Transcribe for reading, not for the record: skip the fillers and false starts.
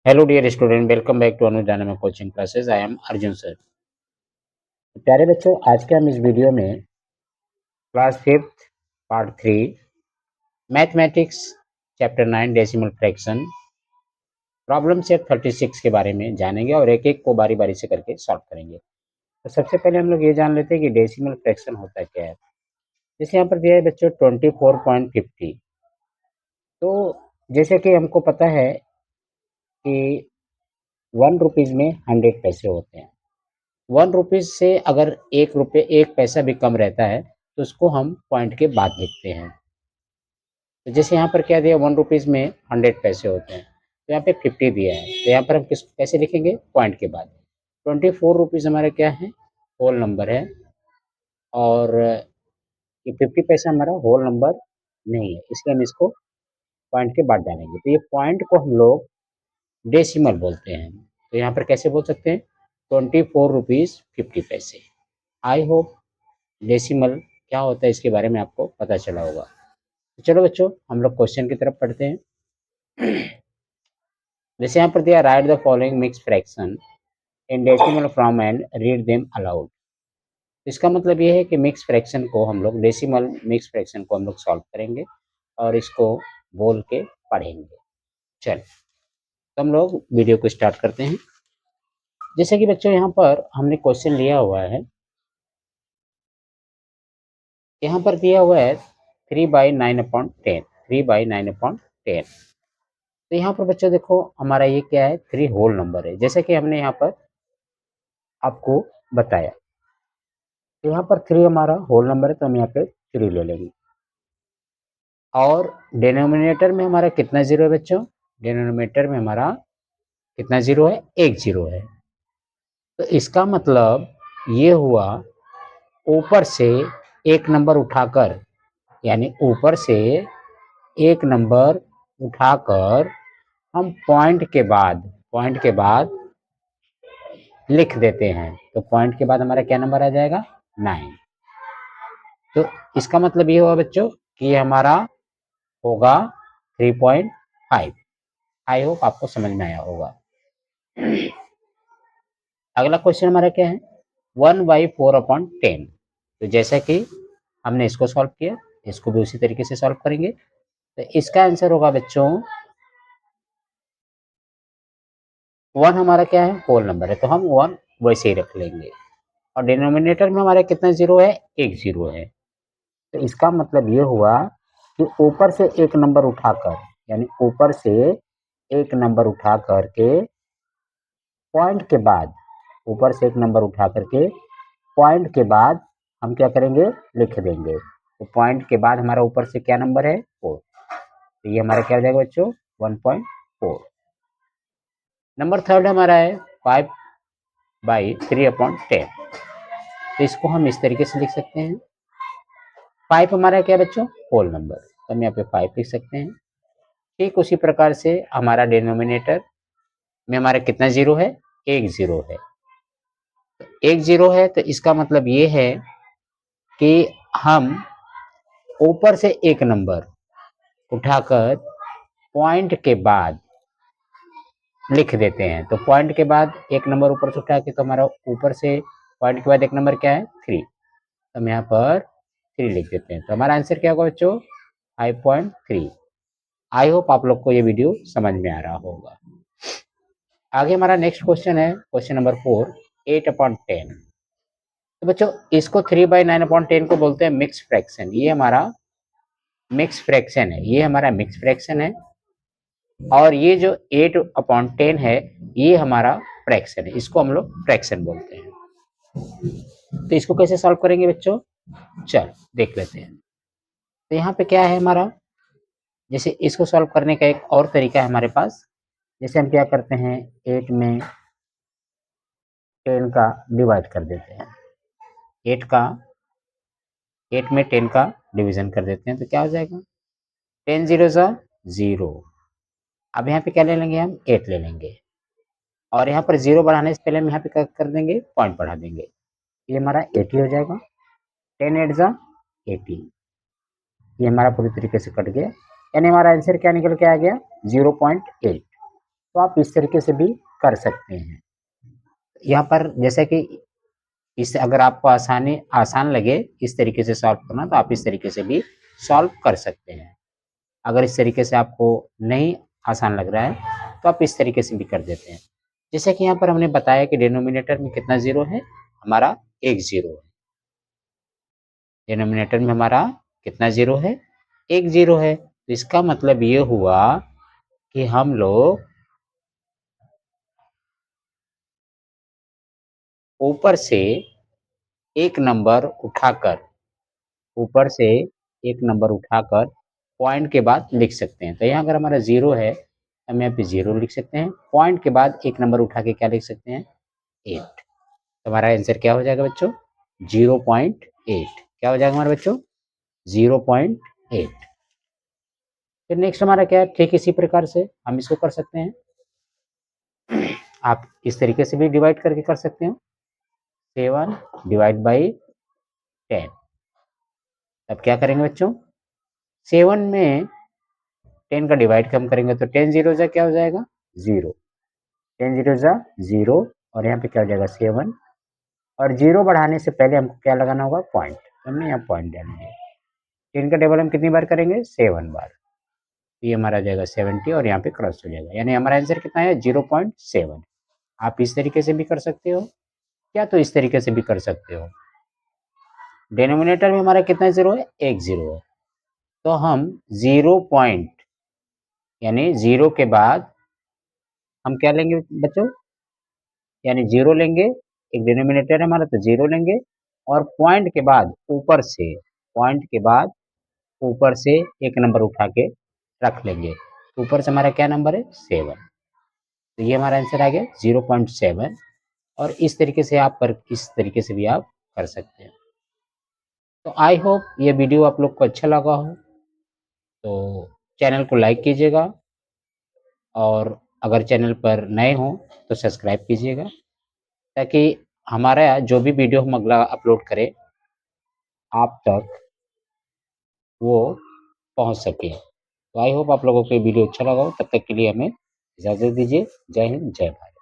Hello dear student, welcome back to Anuj dynamic coaching classes. I am Arjun sir. प्यारे बच्चों, आज के हम इस वीडियो में class fifth part 3 mathematics chapter 9 decimal fraction problem set 36 के बारे में जानेंगे और एक एक को बारी बारी से करके सॉल्व करेंगे। तो सबसे पहले हम लोग ये जान लेते हैं कि डेसिमल फ्रैक्शन होता क्या है। जैसे यहाँ पर दिया है बच्चों 24.50। तो जैसे कि हमको पता है कि 1 रुपीज़ में 100 पैसे होते हैं। 1 रुपीज़ से अगर 1 रुपये 1 पैसा भी कम रहता है तो उसको हम पॉइंट के बाद लिखते हैं। तो जैसे यहाँ पर क्या दिया, 1 रुपीज़ में 100 पैसे होते हैं, तो यहाँ पे 50 दिया है, तो यहाँ पर हम किस कैसे लिखेंगे, पॉइंट के बाद। 24 रुपीज़ हमारा क्या है, होल नंबर है, और ये 50 पैसा हमारा होल नंबर नहीं है, इसलिए हम इसको पॉइंट के बाद डालेंगे। तो ये पॉइंट को हम लोग डेसिमल बोलते हैं। तो यहाँ पर कैसे बोल सकते हैं, 24 रुपीज़ 50 पैसे। आई होप डेसिमल क्या होता है इसके बारे में आपको पता चला होगा। तो चलो बच्चों, हम लोग क्वेश्चन की तरफ पढ़ते हैं। जैसे यहाँ पर दिया, right the following mix fraction in decimal form and read them allowed. इसका मतलब ये है कि मिक्स फ्रैक्शन को हम लोग डेसिमल मिक्स फ्रैक्शन को हम लोग सॉल्व करेंगे और इसको बोल के पढ़ेंगे। चल, तो हम लोग वीडियो को स्टार्ट करते हैं। जैसे कि बच्चों यहाँ पर हमने क्वेश्चन लिया हुआ है, यहाँ पर दिया हुआ है 3/9/10, 3/9/10। तो यहाँ पर बच्चों देखो, हमारा ये क्या है, 3 होल नंबर है, जैसे कि हमने यहाँ पर आपको बताया। तो यहाँ पर 3 हमारा होल नंबर है, तो हम यहाँ पे 3 ले लेंगे। और डिनोमिनेटर में हमारा कितना जीरो है बच्चों, डिनोमिनेटर में हमारा कितना जीरो है, एक जीरो है। तो इसका मतलब ये हुआ, ऊपर से एक नंबर उठाकर, यानी ऊपर से एक नंबर उठाकर हम पॉइंट के बाद लिख देते हैं। तो पॉइंट के बाद हमारा क्या नंबर आ जाएगा, 9। तो इसका मतलब ये हुआ बच्चों कि ये हमारा होगा 3.5। आई होप आपको समझ में आया होगा। अगला क्वेश्चन हमारा क्या है, 1/4/10। तो जैसा कि हमने इसको सॉल्व किया, इसको भी उसी तरीके से सॉल्व करेंगे। तो इसका आंसर होगा बच्चों, 1 हमारा क्या है, होल नंबर है, तो हम 1 वैसे ही रख लेंगे। और डिनोमिनेटर में हमारे कितना जीरो है, एक जीरो है। तो इसका मतलब ये हुआ कि ऊपर से एक नंबर उठाकर, यानी ऊपर से एक नंबर उठा करके पॉइंट के बाद, ऊपर से एक नंबर उठा करके पॉइंट के बाद हम क्या करेंगे, लिख देंगे। तो पॉइंट के बाद हमारा ऊपर से क्या नंबर है, 4। तो ये हमारा क्या हो जाएगा बच्चों, 1.4। नंबर थर्ड हमारा है 5/3/10। तो इसको हम इस तरीके से लिख सकते हैं। 5 हमारा क्या है बच्चों, होल नंबर, तो हम यहाँ पे 5 लिख सकते हैं। ठीक उसी प्रकार से हमारा डिनोमिनेटर में हमारा कितना जीरो है, एक जीरो है। एक जीरो है, तो इसका मतलब ये है कि हम ऊपर से एक नंबर उठाकर पॉइंट के बाद लिख देते हैं। तो पॉइंट के बाद एक नंबर ऊपर से उठा के, तो हमारा ऊपर से पॉइंट के बाद एक नंबर क्या है, 3। तो हम यहाँ पर 3 लिख देते हैं। तो हमारा आंसर क्या होगा बच्चों, 5.3। आई होप आप लोग को ये वीडियो समझ में आ रहा होगा। आगे हमारा नेक्स्ट क्वेश्चन है, क्वेश्चन नंबर 4, 8/10। तो बच्चों इसको 3/9/10 को बोलते हैं मिक्स फ्रैक्शन। ये हमारा मिक्स फ्रैक्शन है, ये हमारा मिक्स फ्रैक्शन है। और ये जो 8/10 है, ये हमारा फ्रैक्शन है, इसको हम लोग फ्रैक्शन बोलते हैं। तो इसको कैसे सॉल्व करेंगे बच्चों, चल देख लेते हैं। तो यहाँ पे क्या है हमारा, जैसे इसको सॉल्व करने का एक और तरीका है हमारे पास। जैसे हम क्या करते हैं, 8 में 10 का डिवाइड कर देते हैं, 8 का 8 में 10 का डिवीजन कर देते हैं, तो क्या हो जाएगा, 10 जीरो सा 0। अब यहाँ पे क्या ले लेंगे, हम 8 ले लेंगे, और यहाँ पर 0 बढ़ाने से पहले हम यहाँ पे क्या कर देंगे, पॉइंट बढ़ा देंगे। ये हमारा 80 हो जाएगा, 10 8 सा 80। ये हमारा पूरी तरीके से कट गया, यानी हमारा आंसर क्या निकल के आ गया, 0.8। तो आप इस तरीके से भी कर सकते हैं। यहाँ पर जैसे कि इस अगर आपको आसान लगे इस तरीके से सॉल्व करना, तो आप इस तरीके से भी सॉल्व कर सकते हैं। अगर इस तरीके से आपको नहीं आसान लग रहा है तो आप इस तरीके से भी कर देते हैं। जैसे कि यहाँ पर हमने बताया कि डिनोमिनेटर में कितना जीरो है, हमारा एक जीरो है। डिनोमिनेटर में हमारा कितना जीरो है, एक जीरो है। तो इसका मतलब ये हुआ कि हम लोग ऊपर से एक नंबर उठाकर पॉइंट के बाद लिख सकते हैं। तो यहाँ अगर हमारा जीरो है, हम यहाँ पे जीरो लिख सकते हैं। पॉइंट के बाद एक नंबर उठा के क्या लिख सकते हैं, 8। तो हमारा आंसर क्या हो जाएगा बच्चों, 0.8। क्या हो जाएगा हमारे बच्चों, 0.8। फिर नेक्स्ट हमारा क्या है, ठीक इसी प्रकार से हम इसको कर सकते हैं। आप इस तरीके से भी डिवाइड करके कर सकते हो, 7 डिवाइड बाई 10। अब क्या करेंगे बच्चों, 7 में 10 का डिवाइड हम करेंगे तो 10 जीरो जा क्या हो जाएगा, 0। 10 जीरो जा 0, और यहाँ पे क्या हो जाएगा 7, और 0 बढ़ाने से पहले हमको क्या लगाना होगा, पॉइंट। हमने यहाँ पॉइंट डालेंगे। 10 का टेबल हम कितनी बार करेंगे, 7 बार। ये हमारा जाएगा 70 और यहाँ पे क्रॉस हो जाएगा, यानी हमारा आंसर कितना है, 0.7। आप इस तरीके से भी कर सकते हो, या तो इस तरीके से भी कर सकते हो। डिनोमिनेटर में हमारा कितना जीरो है, एक जीरो है। तो हम 0 पॉइंट यानी 0 के बाद हम क्या लेंगे बच्चों, यानी 0 लेंगे, एक डिनोमिनेटर है हमारा तो 0 लेंगे, और पॉइंट के बाद ऊपर से एक नंबर उठा के रख लेंगे। ऊपर से हमारा क्या नंबर है, 7। तो ये हमारा आंसर आ गया 0.7। और इस तरीके से भी आप कर सकते हैं। तो आई होप ये वीडियो आप लोग को अच्छा लगा हो, तो चैनल को लाइक कीजिएगा, और अगर चैनल पर नए हो तो सब्सक्राइब कीजिएगा, ताकि हमारा जो भी वीडियो हम अगला अपलोड करें आप तक वो पहुंच सके। तो आई होप आप लोगों को ये वीडियो अच्छा लगा हो। तब तक के लिए हमें इजाज़त दीजिए। जय हिंद, जय भारत।